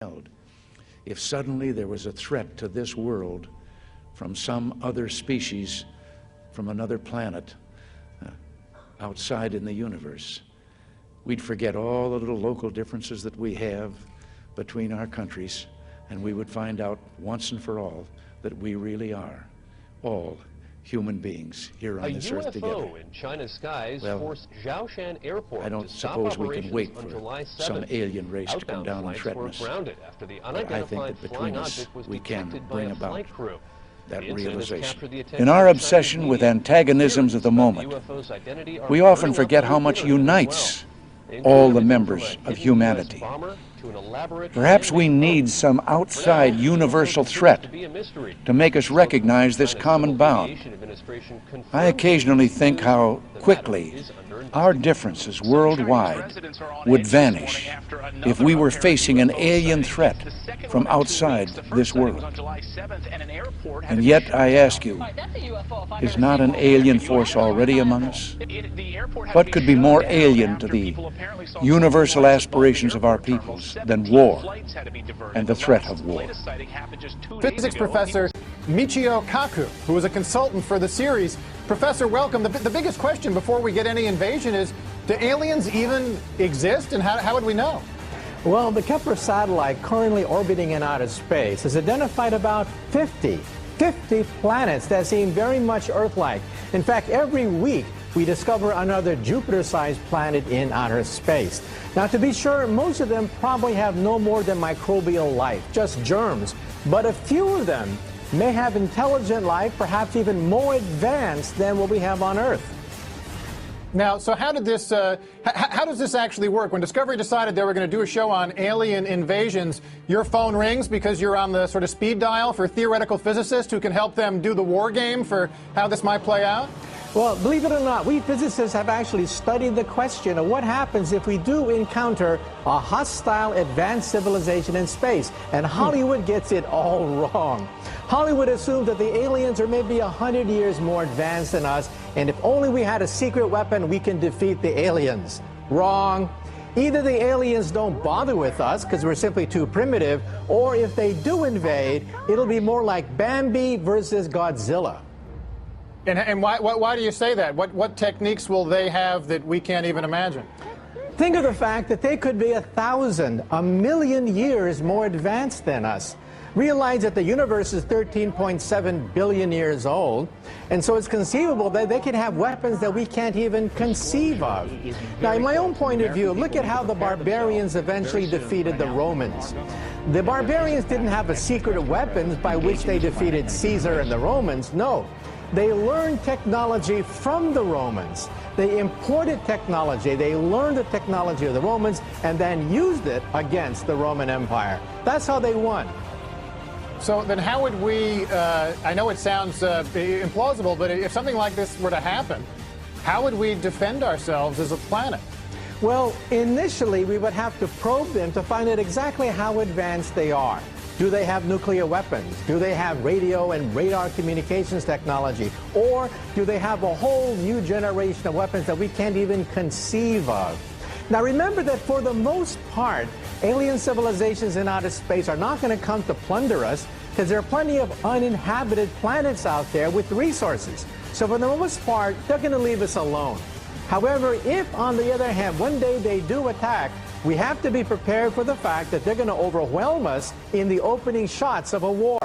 held. If suddenly there was a threat to this world from some other species, from another planet, outside in the universe, we'd forget all the little local differences that we have between our countries, and we would find out once and for all that we really are all human beings here on this earth together. A UFO in China's skies forced Zhoushan Airport I don't to stop suppose we can operations wait on for July 7th. some alien race to come Outbound down and flights threaten were us. grounded after the But I think unidentified that flying between us, object was we can detected by bring a about flight crew. that The incident has realization. captured the attention In our of Chinese obsession with media. antagonisms of the Theories about moment, the UFO's identity are we often burning up forget on how the much internet as unites well. all the Including members from a of hidden US humanity. bomber to an elaborate Perhaps we man-made need boat. some outside For now, universal UFO continues threat to be a mystery. to make us recognize this China's common Civil bound. Aviation Administration confirmed I occasionally the think news. how The quickly matter is under our investigation. differences worldwide would vanish if we were facing an alien threat from outside this world. And yet, I ask you, is not an alien force already among us? What could be more alien to the universal aspirations of our peoples than war and the threat of war? Physics professor Michio Kaku, who was a consultant for the series. Professor, welcome. The biggest question before we get any invasion is, do aliens even exist, and how would we know? Well, the Kepler satellite currently orbiting in outer space has identified about 50 planets that seem very much Earth-like. In fact, every week we discover another Jupiter-sized planet in outer space. Now, to be sure, most of them probably have no more than microbial life, just germs. But a few of them may have intelligent life, perhaps even more advanced than what we have on Earth. Now, so how does this actually work? When Discovery decided they were going to do a show on alien invasions, your phone rings because you're on the sort of speed dial for theoretical physicists who can help them do the war game for how this might play out? Well, believe it or not, we physicists have actually studied the question of what happens if we do encounter a hostile advanced civilization in space. And Hollywood gets it all wrong. Hollywood assumes that the aliens are maybe 100 years more advanced than us, and if only we had a secret weapon, we can defeat the aliens. Wrong. Either the aliens don't bother with us because we're simply too primitive, or if they do invade, it'll be more like Bambi versus Godzilla. And why do you say that? What techniques will they have that we can't even imagine? Think of the fact that they could be 1,000, 1,000,000 years more advanced than us. Realize that the universe is 13.7 billion years old, and so it's conceivable that they can have weapons that we can't even conceive of. Now, in my own point of view, look at how the barbarians eventually defeated the Romans. The barbarians didn't have a secret of weapons by which they defeated Caesar and the Romans. No. They learned technology from the Romans. They imported technology. They learned the technology of the Romans and then used it against the Roman Empire. That's how they won. So then how would we, I know it sounds implausible, but if something like this were to happen, how would we defend ourselves as a planet? Well, initially we would have to probe them to find out exactly how advanced they are. Do they have nuclear weapons? Do they have radio and radar communications technology? Or do they have a whole new generation of weapons that we can't even conceive of? Now remember that for the most part, alien civilizations in outer space are not going to come to plunder us because there are plenty of uninhabited planets out there with resources. So for the most part, they're going to leave us alone. However, if on the other hand, one day they do attack, we have to be prepared for the fact that they're going to overwhelm us in the opening shots of a war.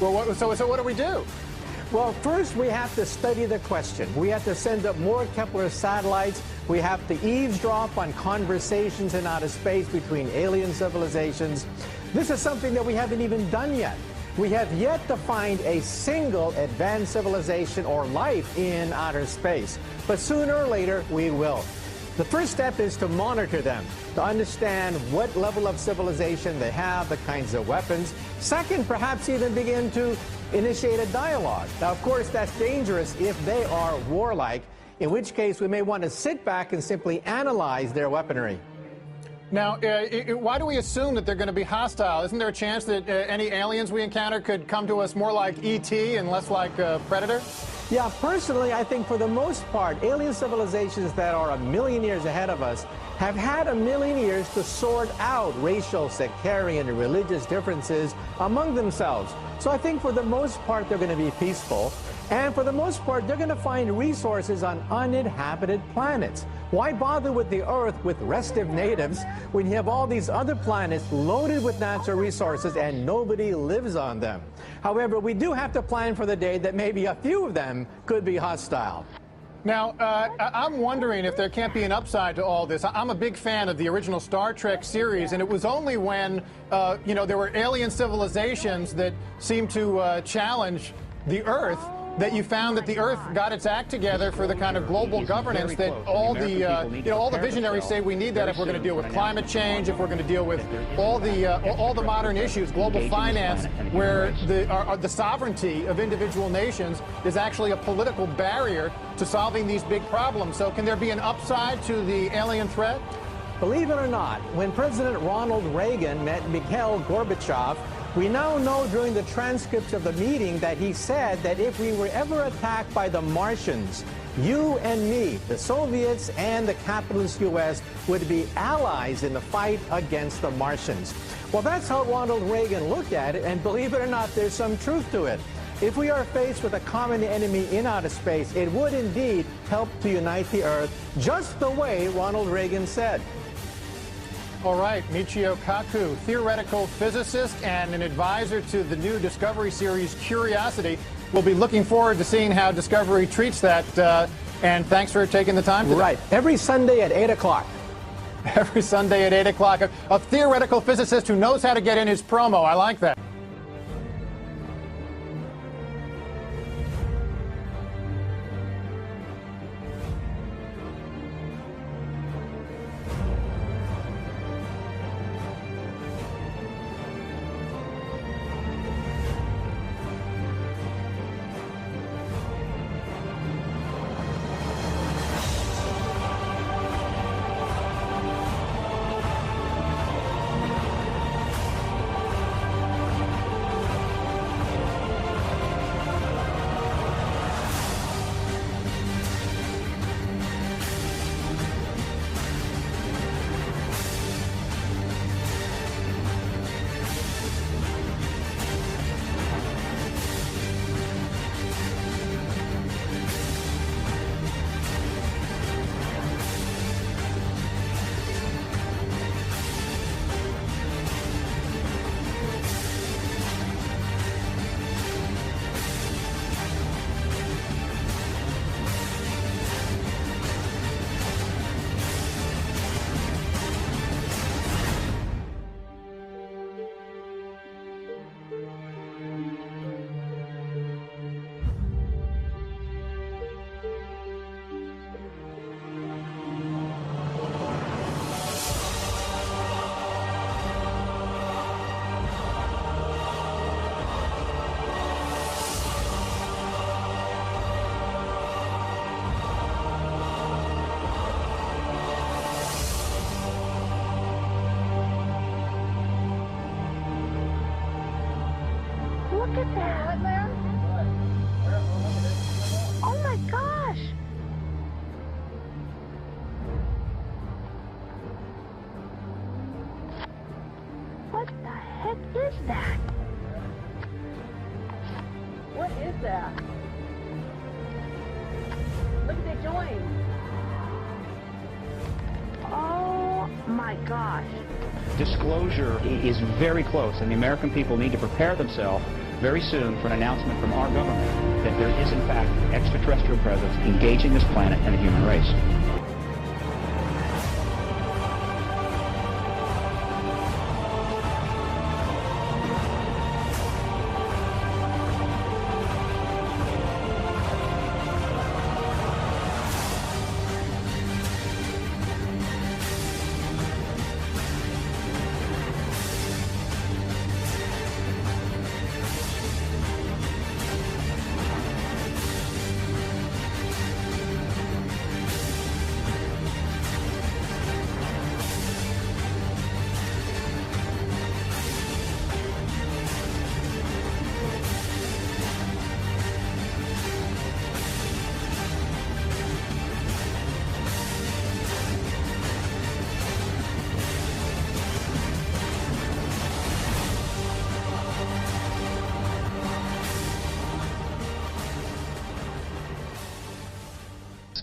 Well, so what do we do? Well, first we have to study the question. We have to send up more Kepler satellites. We have to eavesdrop on conversations in outer space between alien civilizations. This is something that we haven't even done yet. We have yet to find a single advanced civilization or life in outer space. But sooner or later, we will. The first step is to monitor them, to understand what level of civilization they have, the kinds of weapons. Second, perhaps even begin to initiate a dialogue. Now, of course, that's dangerous if they are warlike, in which case we may want to sit back and simply analyze their weaponry. Now, why do we assume that they're going to be hostile? Isn't there a chance that any aliens we encounter could come to us more like E.T. and less like Predator? Yeah, personally, I think for the most part, alien civilizations that are 1 million years ahead of us have had 1 million years to sort out racial, sectarian, and religious differences among themselves. So I think for the most part, they're going to be peaceful. And for the most part, they're going to find resources on uninhabited planets. Why bother with the Earth with restive natives when you have all these other planets loaded with natural resources and nobody lives on them? However, we do have to plan for the day that maybe a few of them could be hostile. Now, I'm wondering if there can't be an upside to all this. I'm a big fan of the original Star Trek series, and it was only when, there were alien civilizations that seemed to challenge the Earth that you found that the Earth got its act together for the kind of global governance that all the visionaries say we need that if we're going to deal with climate change, if we're going to deal with all the modern issues, global finance, where the sovereignty of individual nations is actually a political barrier to solving these big problems. So can there be an upside to the alien threat? Believe it or not, when President Ronald Reagan met Mikhail Gorbachev, we now know during the transcripts of the meeting that he said that if we were ever attacked by the Martians, you and me, the Soviets and the capitalist U.S. would be allies in the fight against the Martians. Well, that's how Ronald Reagan looked at it, and believe it or not, there's some truth to it. If we are faced with a common enemy in outer space, it would indeed help to unite the Earth, just the way Ronald Reagan said. All right, Michio Kaku, theoretical physicist and an advisor to the new Discovery series Curiosity. We'll be looking forward to seeing how Discovery treats that, and thanks for taking the time today. Right, every Sunday at 8 o'clock. Every Sunday at 8 o'clock. A theoretical physicist who knows how to get in his promo. I like that. Look at that. Oh my gosh. What the heck is that? What is that? Look at they joined. Oh my gosh. Disclosure is very close, and the American people need to prepare themselves very soon for an announcement from our government that there is, in fact, an extraterrestrial presence engaging this planet and the human race.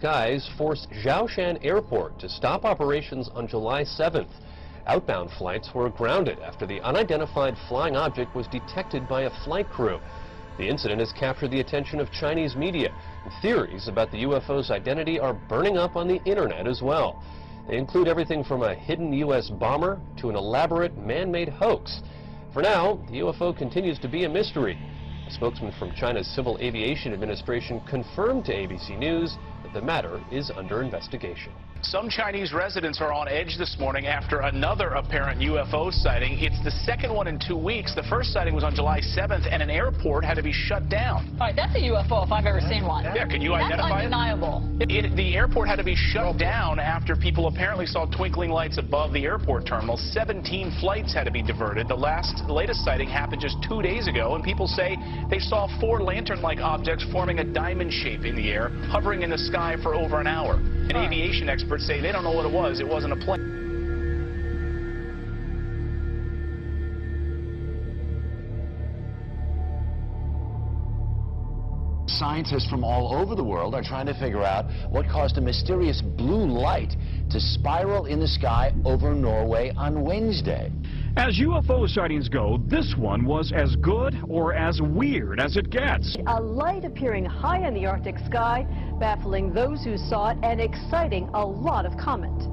skies forced Zhoushan Airport to stop operations on July 7th. Outbound flights were grounded after the unidentified flying object was detected by a flight crew. The incident has captured the attention of Chinese media, and theories about the UFO's identity are burning up on the internet as well. They include everything from a hidden U.S. bomber to an elaborate man-made hoax. For now, the UFO continues to be a mystery. A spokesman from China's Civil Aviation Administration confirmed to ABC News that the matter is under investigation. Some Chinese residents are on edge this morning after another apparent UFO sighting. It's the second one in 2 weeks. The first sighting was on July 7th, and an airport had to be shut down. All right, that's a UFO if I've ever seen one. Yeah, can you identify it? That's undeniable. The airport had to be shut down after people apparently saw twinkling lights above the airport terminal. 17 flights had to be diverted. The latest sighting happened just 2 days ago, and people say they saw 4 lantern-like objects forming a diamond shape in the air, hovering in the sky for over an hour. And aviation experts say they don't know what it was. It wasn't a plane. Scientists from all over the world are trying to figure out what caused a mysterious blue light to spiral in the sky over Norway on Wednesday. As UFO sightings go, this one was as good or as weird as it gets. A light appearing high in the Arctic sky, baffling those who saw it and exciting a lot of comment.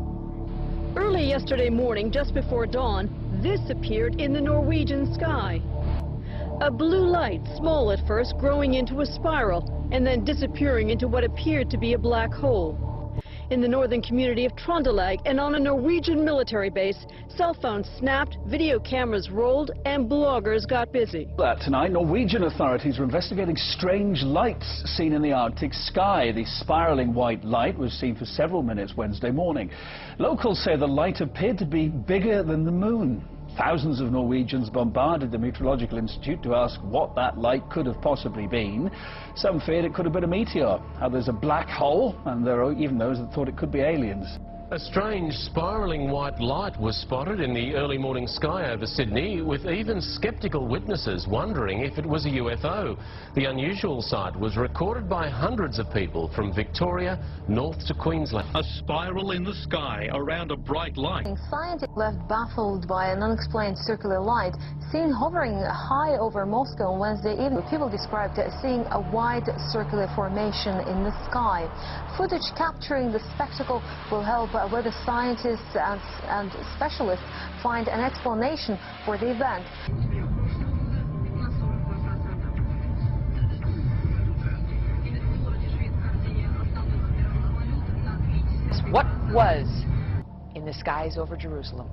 Early yesterday morning, just before dawn, this appeared in the Norwegian sky. A blue light, small at first, growing into a spiral and then disappearing into what appeared to be a black hole. In the northern community of Trøndelag and on a Norwegian military base, cell phones snapped, video cameras rolled, and bloggers got busy. Tonight, Norwegian authorities are investigating strange lights seen in the Arctic sky. The spiraling white light was seen for several minutes Wednesday morning. Locals say the light appeared to be bigger than the moon. Thousands of Norwegians bombarded the Meteorological Institute to ask what that light could have possibly been. Some feared it could have been a meteor, others a black hole, and there are even those that thought it could be aliens. A strange spiralling white light was spotted in the early morning sky over Sydney, with even sceptical witnesses wondering if it was a UFO. The unusual sight was recorded by hundreds of people from Victoria north to Queensland. A spiral in the sky around a bright light. Scientists left baffled by an unexplained circular light seen hovering high over Moscow on Wednesday evening. People described seeing a wide circular formation in the sky. Footage capturing the spectacle will help whether scientists and specialists find an explanation for the event. What was in the skies over Jerusalem,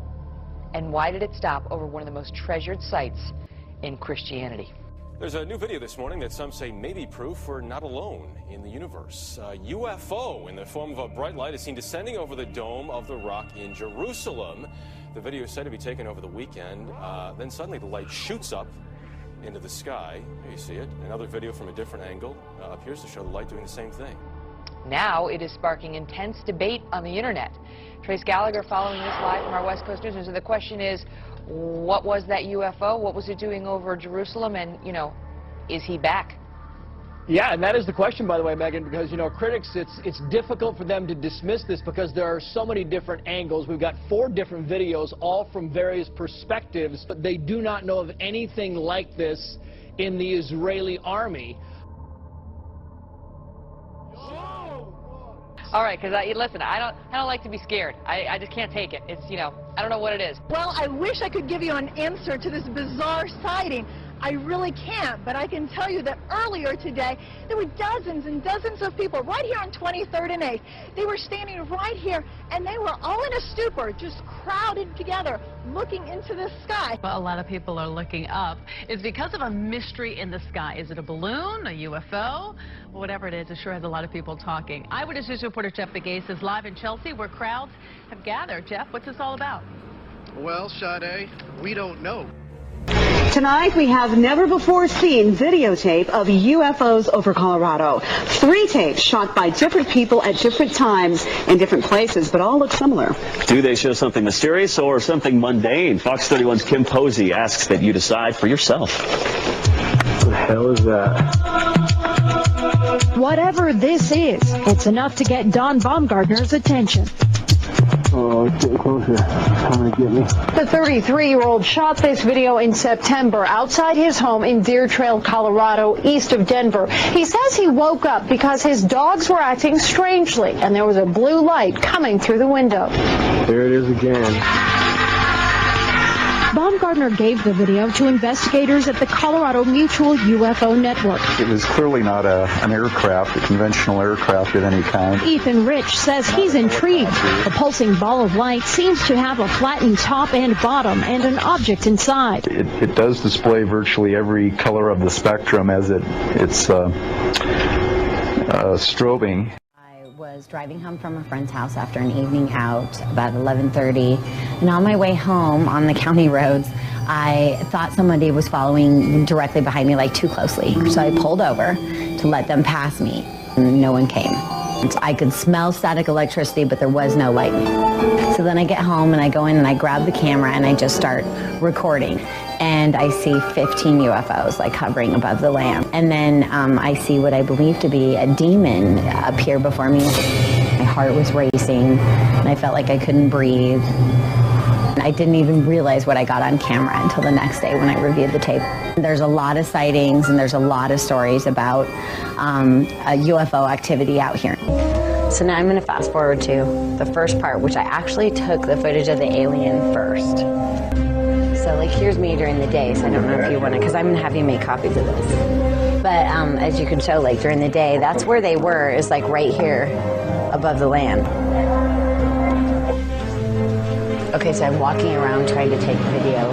and why did it stop over one of the most treasured sites in Christianity? There's a new video this morning that some say may be proof we're not alone in the universe. A UFO in the form of a bright light is seen descending over the Dome of the Rock in Jerusalem. The video is said to be taken over the weekend. Then suddenly the light shoots up into the sky. Here you see it. Another video from a different angle appears to show the light doing the same thing. Now it is sparking intense debate on the internet. Trace Gallagher following this live from our West Coast News. So the question is, what was that UFO? What was it doing over Jerusalem? And, you know, is he back? Yeah, and that is the question, by the way, Megan, because, you know, critics, it's difficult for them to dismiss this because there are so many different angles. We've got 4 different videos, all from various perspectives, but they do not know of anything like this in the Israeli army. All right, because listen, I don't like to be scared. I just can't take it. It's, you know, I don't know what it is. Well, I wish I could give you an answer to this bizarre sighting. I really can't, but I can tell you that earlier today, there were dozens and dozens of people right here on 23rd and 8th. They were standing right here, and they were all in a stupor, just crowded together, looking into the sky. Well, a lot of people are looking up. It's because of a mystery in the sky. Is it a balloon, a UFO? Whatever it is, it sure has a lot of people talking. Eyewitness News reporter Jeff Begase is live in Chelsea, where crowds have gathered. Jeff, what's this all about? Well, Sade, we don't know. Tonight, we have never-before-seen videotape of UFOs over Colorado. 3 tapes shot by different people at different times in different places, but all look similar. Do they show something mysterious or something mundane? Fox 31's Kim Posey asks that you decide for yourself. What the hell is that? Whatever this is, it's enough to get Don Baumgartner's attention. Oh, it's getting closer. It's coming to get me. The 33-year-old shot this video in September outside his home in Deer Trail, Colorado, east of Denver. He says he woke up because his dogs were acting strangely, and there was a blue light coming through the window. There it is again. Baumgartner gave the video to investigators at the Colorado Mutual UFO Network. It was clearly not an aircraft, a conventional aircraft of any kind. Ethan Rich says he's intrigued. The pulsing ball of light seems to have a flattened top and bottom and an object inside. It does display virtually every color of the spectrum as it's strobing. Was driving home from a friend's house after an evening out about 11:30, and on my way home on the county roads I thought somebody was following directly behind me, like too closely, so I pulled over to let them pass me, and no one came. I could smell static electricity, but there was no lightning. So then I get home and I go in and I grab the camera and I just start recording. And I see 15 UFOs like hovering above the land. And then I see what I believe to be a demon appear before me. My heart was racing and I felt like I couldn't breathe. I didn't even realize what I got on camera until the next day when I reviewed the tape. There's a lot of sightings and there's a lot of stories about UFO activity out here. So now I'm going to fast forward to the first part, which I actually took the footage of the alien first. So like here's me during the day, so I don't know if you want to, because I'm going to have you make copies of this. But as you can show, like during the day, that's where they were, is like right here above the land. Okay, so I'm walking around trying to take video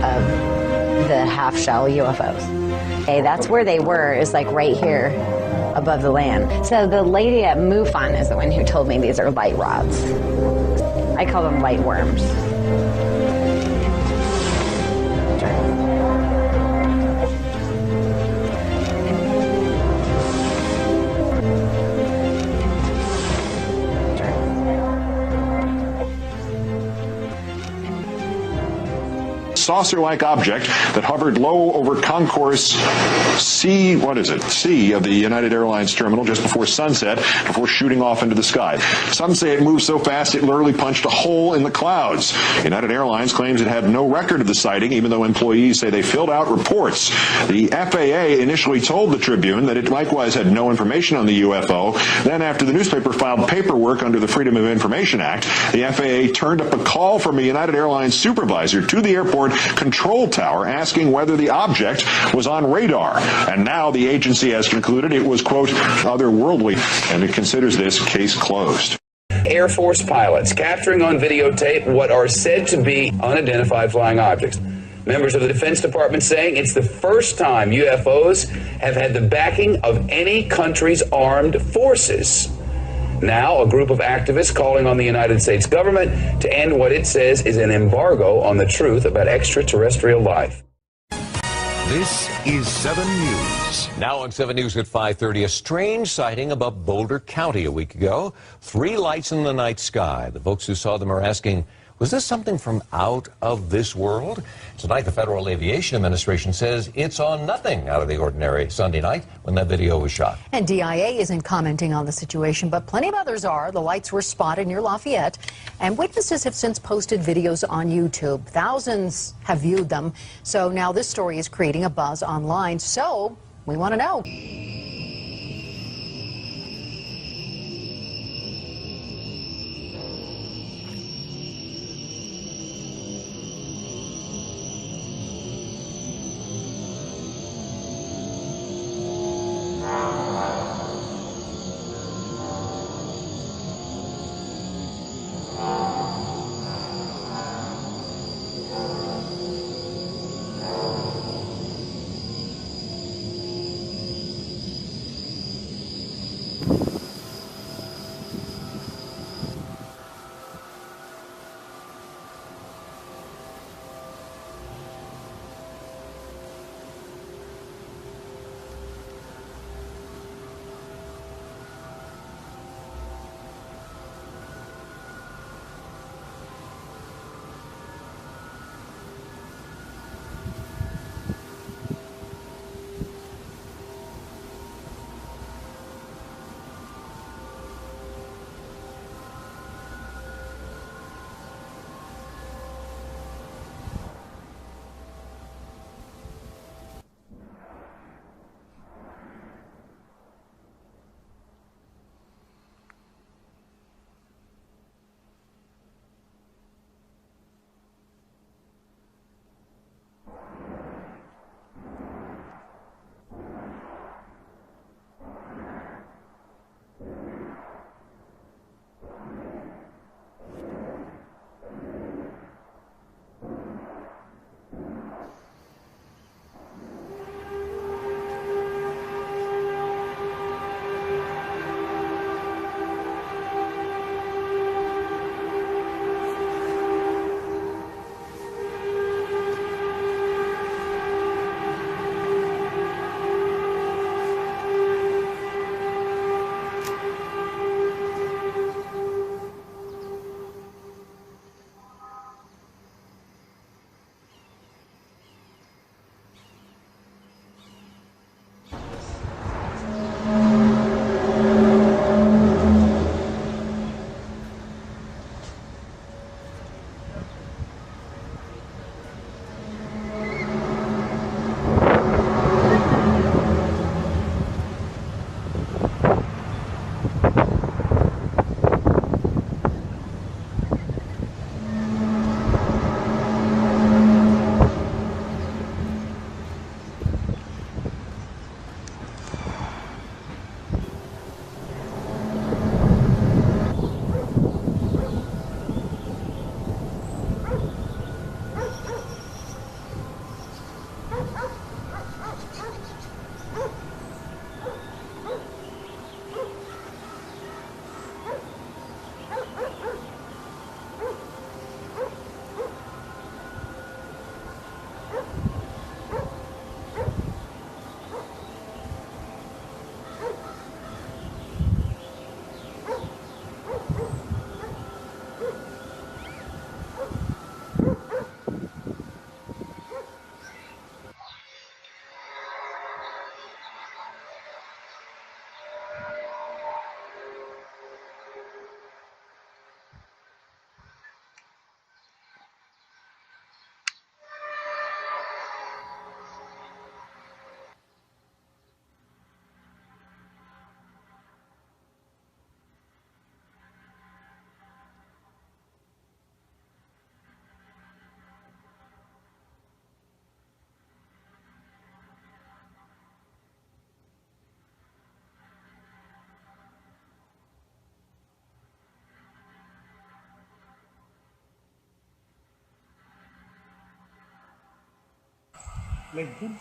of the half-shell UFOs. Okay, that's where they were, is like right here above the land. So the lady at MUFON is the one who told me these are light rods. I call them light worms. Saucer-like object that hovered low over Concourse C, C of the United Airlines terminal just before sunset, before shooting off into the sky. Some say it moved so fast it literally punched a hole in the clouds. United Airlines claims it had no record of the sighting, even though employees say they filled out reports. The FAA initially told the Tribune that it likewise had no information on the UFO. Then after the newspaper filed paperwork under the Freedom of Information Act, the FAA turned up a call from a United Airlines supervisor to the airport control tower asking whether the object was on radar. And now the agency has concluded it was, quote, otherworldly, and it considers this case closed. Air Force pilots capturing on videotape what are said to be unidentified flying objects. Members of the Defense Department saying it's the first time UFOs have had the backing of any country's armed forces. Now, a group of activists calling on the United States government to end what it says is an embargo on the truth about extraterrestrial life. This is 7 News. Now on 7 News at 5:30, a strange sighting above Boulder County a week ago. 3 lights in the night sky. The folks who saw them are asking, was this something from out of this world? Tonight, the Federal Aviation Administration says it saw nothing out of the ordinary Sunday night when that video was shot. And DIA isn't commenting on the situation, but plenty of others are. The lights were spotted near Lafayette, and witnesses have since posted videos on YouTube. Thousands have viewed them, so now this story is creating a buzz online. So we want to know. Lincoln.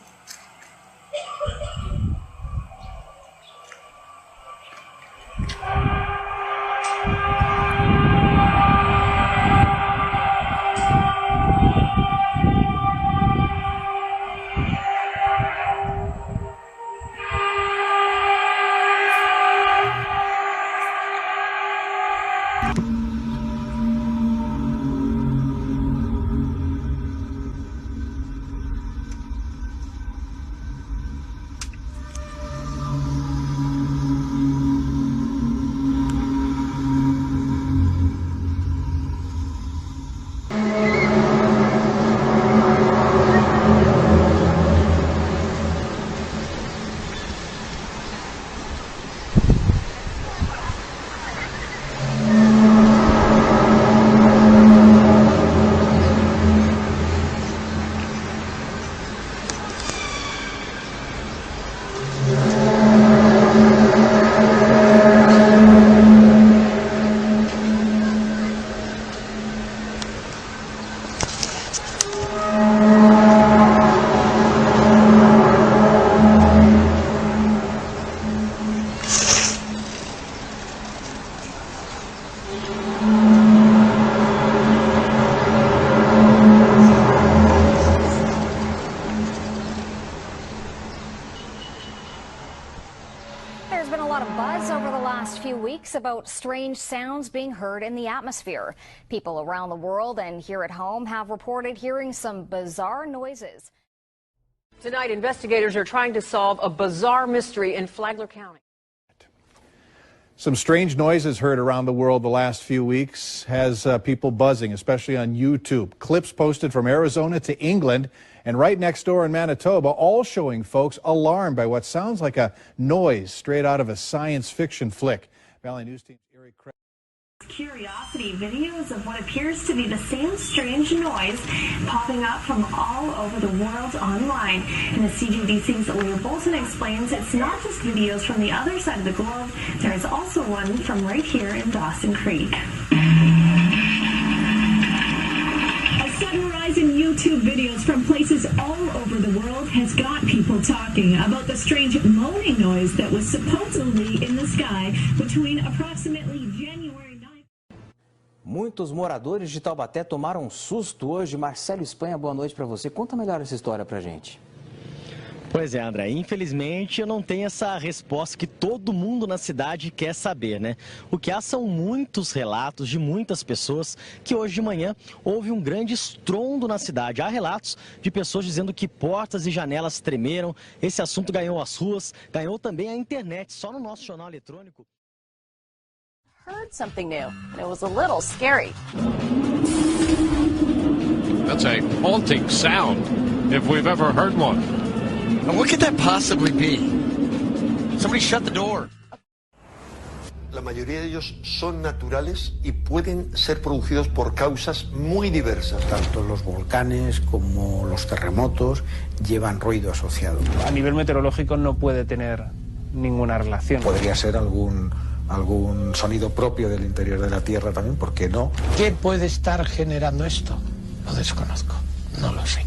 About strange sounds being heard in the atmosphere. People around the world and here at home have reported hearing some bizarre noises. Tonight, investigators are trying to solve a bizarre mystery in Flagler County. Some strange noises heard around the world the last few weeks has people buzzing, especially on YouTube. Clips posted from Arizona to England and right next door in Manitoba, all showing folks alarmed by what sounds like a noise straight out of a science fiction flick. Valley News Team's Eric Craig. Curiosity videos of what appears to be the same strange noise popping up from all over the world online. And as CJDC's Leah Bolton explains, it's not just videos from the other side of the globe. There is also one from right here in Dawson Creek. A sudden rise in YouTube videos from places all over the world has got people talking about the strange moaning noise that was supposedly in the sky between approximately January 9th. Muitos moradores de Taubaté tomaram um susto hoje. Marcelo Espanha, boa noite para você. Conta melhor essa história pra gente. Pois é, André, infelizmente eu não tenho essa resposta que todo mundo na cidade quer saber, né? O que há são muitos relatos de muitas pessoas que hoje de manhã houve um grande estrondo na cidade. Há relatos de pessoas dizendo que portas e janelas tremeram. Esse assunto ganhou as ruas, ganhou também a internet, só no nosso jornal eletrônico. Heard something new, and it was a little scary. That's a haunting sound, if we've ever heard one. And what could that possibly be? Somebody shut the door. La mayoría de ellos son naturales y pueden ser producidos por causas muy diversas. Tanto los volcanes como los terremotos llevan ruido asociado. A nivel meteorológico no puede tener ninguna relación. Podría ser algún sonido propio del interior de la Tierra también, ¿por qué no? ¿Qué puede estar generando esto? Lo desconozco, no lo sé.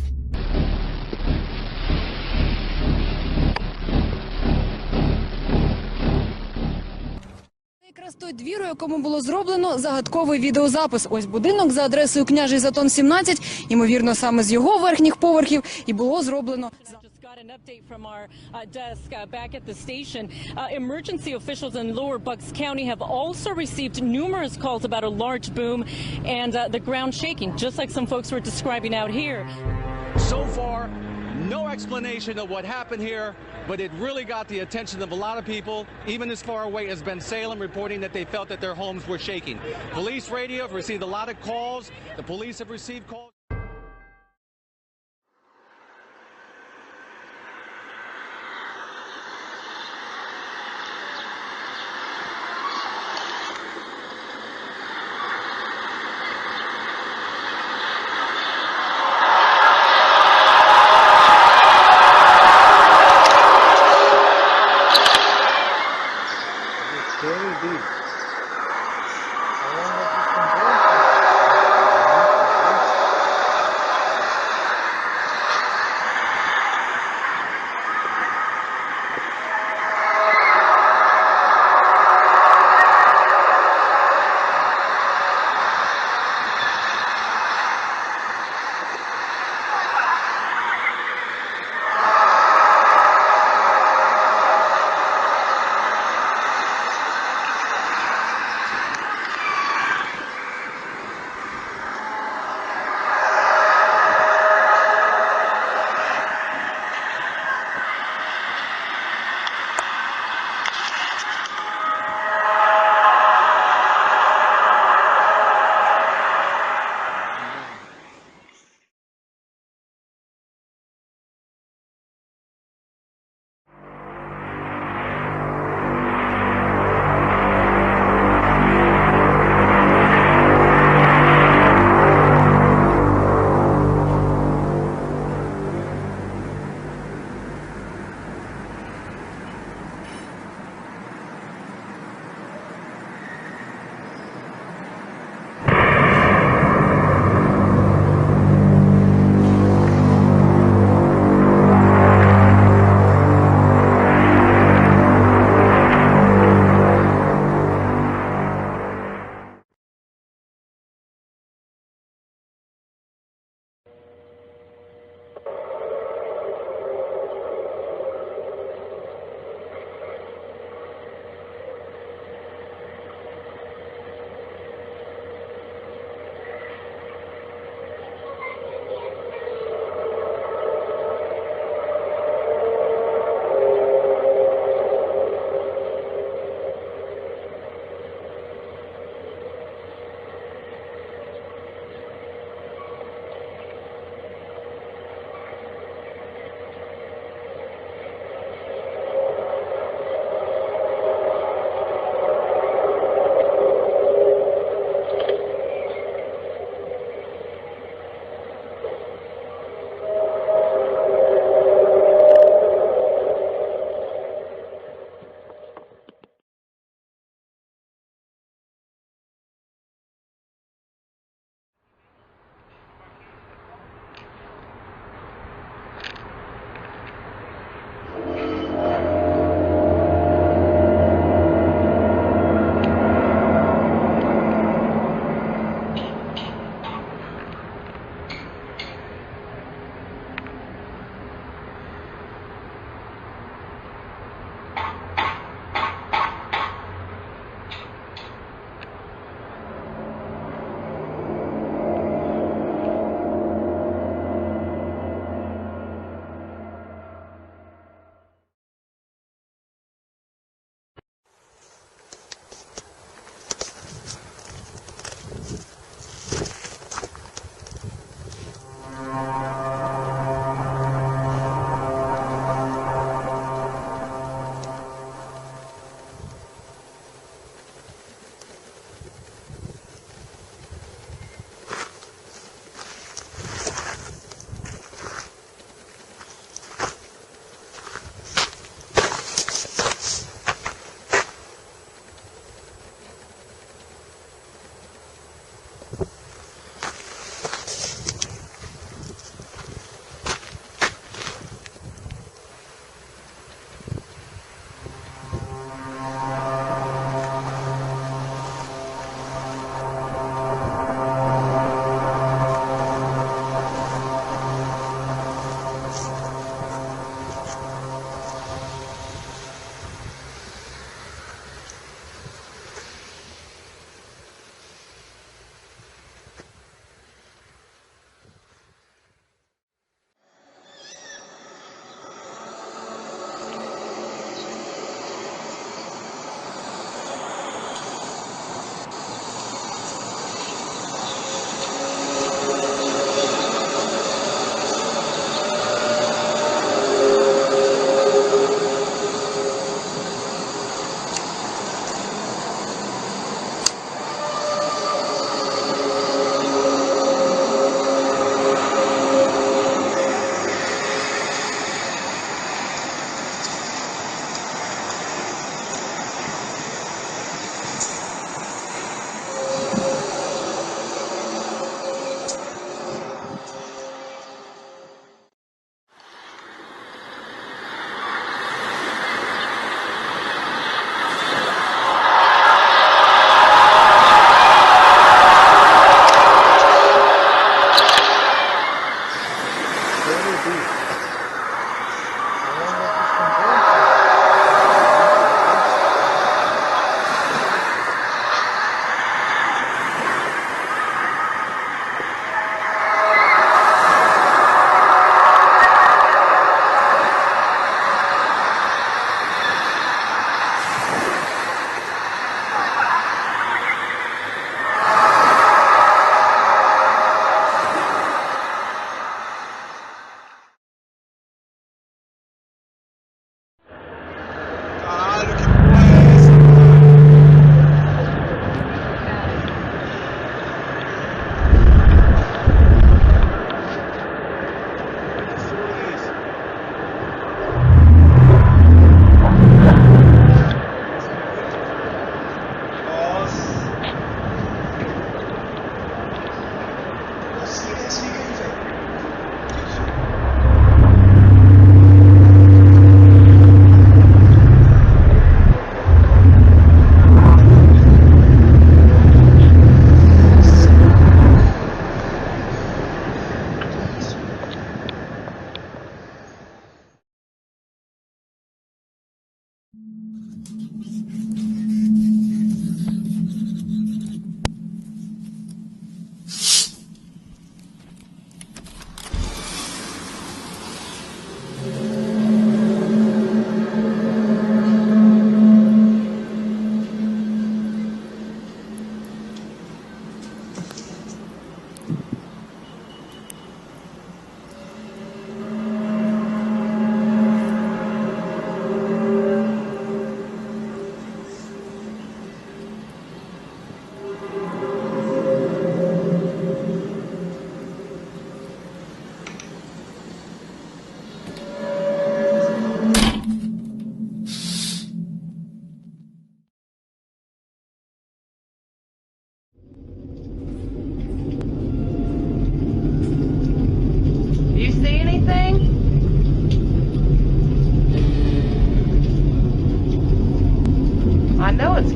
Двір, у якому було зроблено загадковий відеозапис. Ось будинок за адресою Княжий Затон, 17. Ймовірно, саме з його верхніх поверхів і було зроблено. An update from our desk back at the station. Emergency officials in Lower Bucks County have also received numerous calls about a large boom and the ground shaking, just like some folks were describing out here. So far, no explanation of what happened here, but it really got the attention of a lot of people. Even as far away as Ben Salem reporting that they felt that their homes were shaking. Police radio have received a lot of calls. The police have received calls.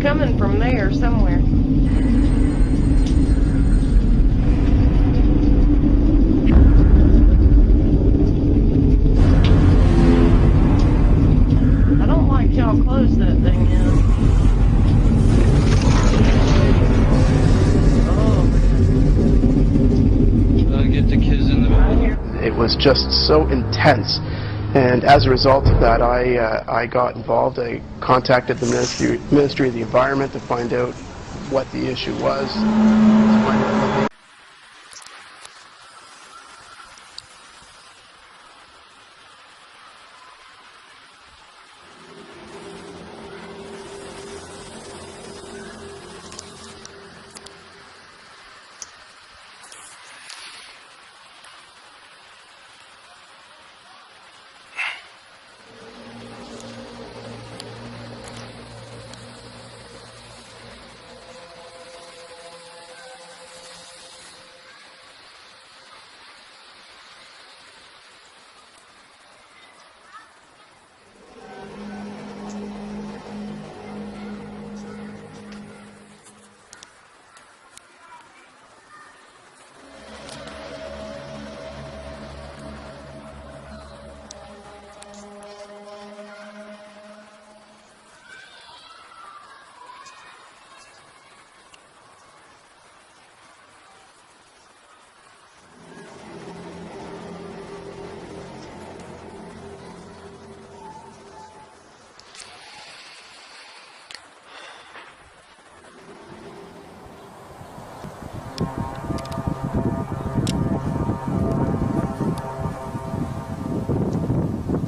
Coming from there somewhere. I don't like how close that thing is. Oh man. Gotta get the kids in the back. It was just so intense. And as a result of that, I got involved. I contacted the Ministry of the Environment to find out what the issue was.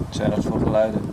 Wat zijn dat voor geluiden?